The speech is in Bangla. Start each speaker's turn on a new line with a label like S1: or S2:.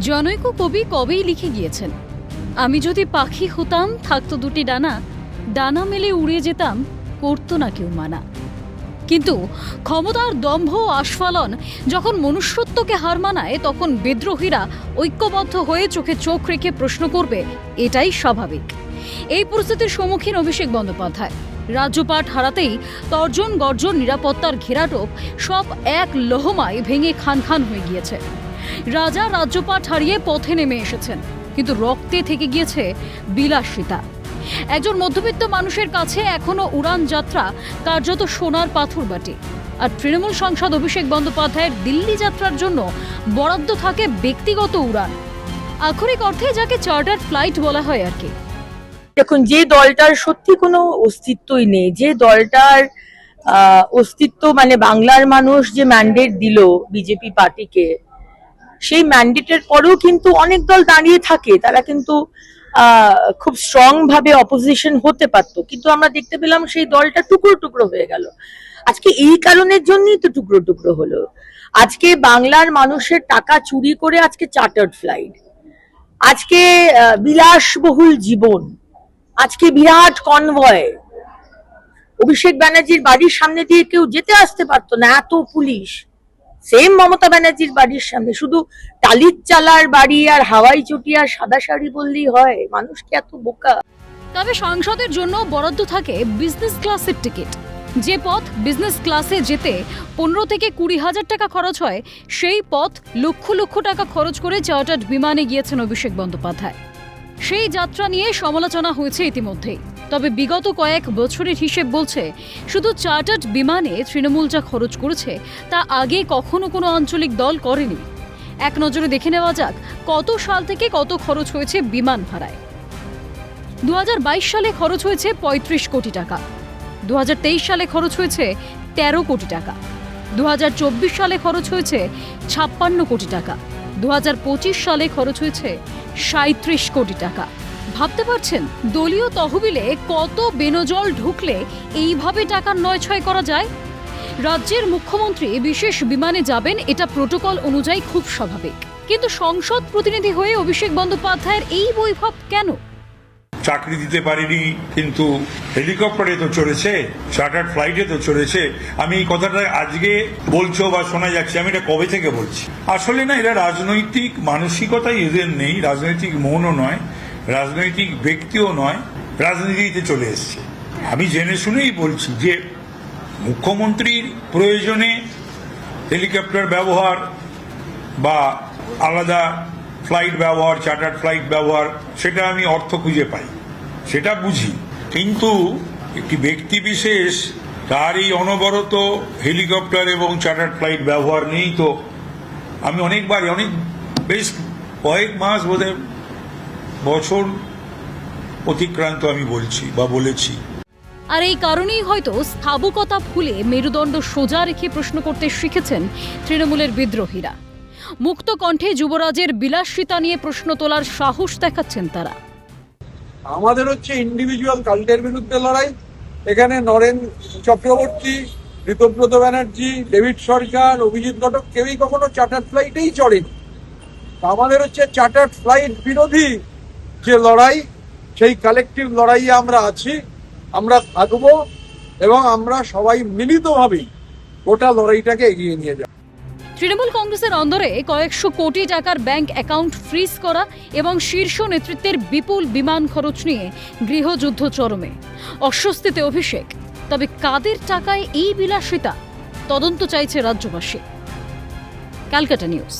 S1: জনৈক কবি কবেই লিখে গিয়েছেন, আমি যদি পাখি হতাম থাকতো দুটি ডানা, ডানা মেলে উড়ে যেতাম করতো না কেউ মানা। কিন্তু ক্ষমতার দম্ভ আস্ফালন যখন মনুষ্যত্বকে হার মানায়, তখন বিদ্রোহীরা ঐক্যবদ্ধ হয়ে চোখে চোখ রেখে প্রশ্ন করবে, এটাই স্বাভাবিক। এই পরিস্থিতির সম্মুখীন অভিষেক বন্দ্যোপাধ্যায়। রাজ্যপাট হারাতেই তর্জন গর্জন, নিরাপত্তার ঘেরাটোপ সব এক লহমায় ভেঙে খান খান হয়ে গিয়েছে। রাজা রাজ্যপাট হারিয়ে পথে নেমে এসেছেন, কিন্তু রক্তে থেকে গিয়েছে বিলাসিতা। একজন মধ্যবিত্ত মানুষের কাছে এখনো উড়ান যাত্রা কার্যত সোনার পাথর বাটি। আর তৃণমূল সাংসদ অভিষেক বন্দ্যোপাধ্যায়ের দিল্লি যাত্রার জন্য বরাদ্দ থাকে ব্যক্তিগত উড়ান, আক্ষরিক অর্থে যাকে চার্টার ফ্লাইট বলা হয় আর কি।
S2: দেখুন, যে দলটার সত্যি কোনো অস্তিত্বই নেই, যে দলটার অস্তিত্ব মানে বাংলার মানুষ যে ম্যান্ডেট দিল বিজেপি পার্টিকে, সেই ম্যান্ডেটের পরেও কিন্তু অনেক দল দাঁড়িয়ে থাকে, তারা কিন্তু খুব স্ট্রং ভাবে অপোজিশন হতে পারতো, কিন্তু আমরা দেখতে পেলাম সেই দলটা টুকরো টুকরো হয়ে গেল। আজকে এই কারণের জন্যই তো টুকরো টুকরো হলো। আজকে বাংলার মানুষের টাকা চুরি করে আজকে চার্টার্ড ফ্লাইট, আজকে বিলাসবহুল জীবন, আজকে বিরাট কনভয়। অভিষেক ব্যানার্জির বাড়ির সামনে দিয়ে কেউ যেতে আসতে পারতো না, এত পুলিশ। সেম মমতা ব্যানার্জির বাড়ির সামনে শুধু টালির চালার বাড়ি আর হাওয়াই চটি আর সাদা শাড়ি বললেই হয়? মানুষ কি এত বোকা?
S1: তবে সংসদের জন্য বরাদ্দ থাকে বিজনেস ক্লাসের টিকিট। যে পথ বিজনেস ক্লাসে যেতে 15 থেকে 20 হাজার টাকা খরচ হয়, সেই পথ লক্ষ লক্ষ টাকা খরচ করে চার্টার্ড বিমানে গিয়েছেন অভিষেক বন্দ্যোপাধ্যায়। সেই যাত্রা নিয়ে সমালোচনা হয়েছে ইতিমধ্যেই। তবে বিগত কয়েক বছরের হিসেব বলছে, শুধু চার্টার্ড বিমানে তৃণমূল যা খরচ করেছে তা আগে কখনো কোনো আঞ্চলিক দল করেনি। এক নজরে দেখে নেওয়া যাক কত সাল থেকে কত খরচ হয়েছে বিমান ভাড়ায়। 2022 সালে খরচ হয়েছে 35 কোটি টাকা, 2023 সালে খরচ হয়েছে 13 কোটি টাকা, 2024 সালে খরচ হয়েছে 56 কোটি টাকা, 2025 সালে খরচ হয়েছে 37 কোটি টাকা। ভাবতে পারছেন দলীয় তহবিলে কত বেনজল ঢুকলে এইভাবে টাকা নয় ছয় করা যায়? রাজ্যের মুখ্যমন্ত্রী বিশেষ বিমানে যাবেন, এটা প্রোটোকল অনুযায়ী খুব স্বাভাবিক, কিন্তু সংসদ প্রতিনিধি হয়ে অভিষেক বন্দ্যোপাধ্যায়ের এই বৈভব কেন?
S3: চাকরি দিতে পারিনি, কিন্তু হেলিকপ্টারে তো চড়েছে, চার্টার্ড ফ্লাইটে তো চড়েছে। আমি এই কথাটা আজকে বলছো বা শোনা যাচ্ছে, আমি এটা কবে থেকে বলছি। আসলে না, এরা রাজনৈতিক মানসিকতাই এদের নেই, রাজনৈতিক মনও নয়, রাজনৈতিক ব্যক্তিও নয়, রাজনীতিতে চলে এসছে। আমি জেনে শুনেই বলছি যে মুখ্যমন্ত্রীর প্রয়োজনে হেলিকপ্টার ব্যবহার বা আলাদা ফ্লাইট ব্যবহার, চার্টার্ড ফ্লাইট ব্যবহার, সেটা আমি অর্থ খুঁজে পাই, সেটা বুঝি। কিন্তু একটি ব্যক্তি বিশেষ তার এই অনবরত হেলিকপ্টার এবং চার্টার্ড ফ্লাইট ব্যবহার নেই তো আমি অনেকবারই, বেশ কয়েক মাস বোধহয় বছর অতিক্রান্ত আমি বলছি বা বলেছি।
S1: আর এই কারণেই হয়তো স্থাবকতা ভুলে মেরুদণ্ড সোজা রেখে প্রশ্ন করতে শিখেছেন তৃণমূলের বিদ্রোহীরা। মুক্ত কণ্ঠে যুবরাজের বিলাসিতা নিয়ে প্রশ্ন তোলার সাহস দেখাচ্ছেন তারা।
S4: আমাদের হচ্ছে ইন্ডিভিজুয়াল কাল্টের বিরুদ্ধে লড়াই। এখানে নরেন চক্রবর্তী, ঋতব্রত ব্যানার্জি, ডেভিড সরকার, অভিজিৎ ঘটক কেউই কখনো চার্টার্ড ফ্লাইটেই চড়েনি। আমাদের হচ্ছে চার্টার্ড ফ্লাইট বিরোধী যে লড়াই, সেই কালেকটিভ লড়াইয়ে আমরা আছি, আমরা থাকবো এবং আমরা সবাই মিলিতভাবে গোটা লড়াইটাকে এগিয়ে নিয়ে যাব।
S1: তৃণমূল কংগ্রেসের অন্দরে কয়েকশো কোটি টাকার ব্যাংক অ্যাকাউন্ট ফ্রিজ করা এবং শীর্ষ নেতৃত্বের বিপুল বিমান খরচ নিয়ে গৃহযুদ্ধ চরমে। অস্বস্তিতে অভিষেক। তবে কাদের টাকায় এই বিলাসিতা? তদন্ত চাইছে রাজ্যবাসী। ক্যালকাটা নিউজ।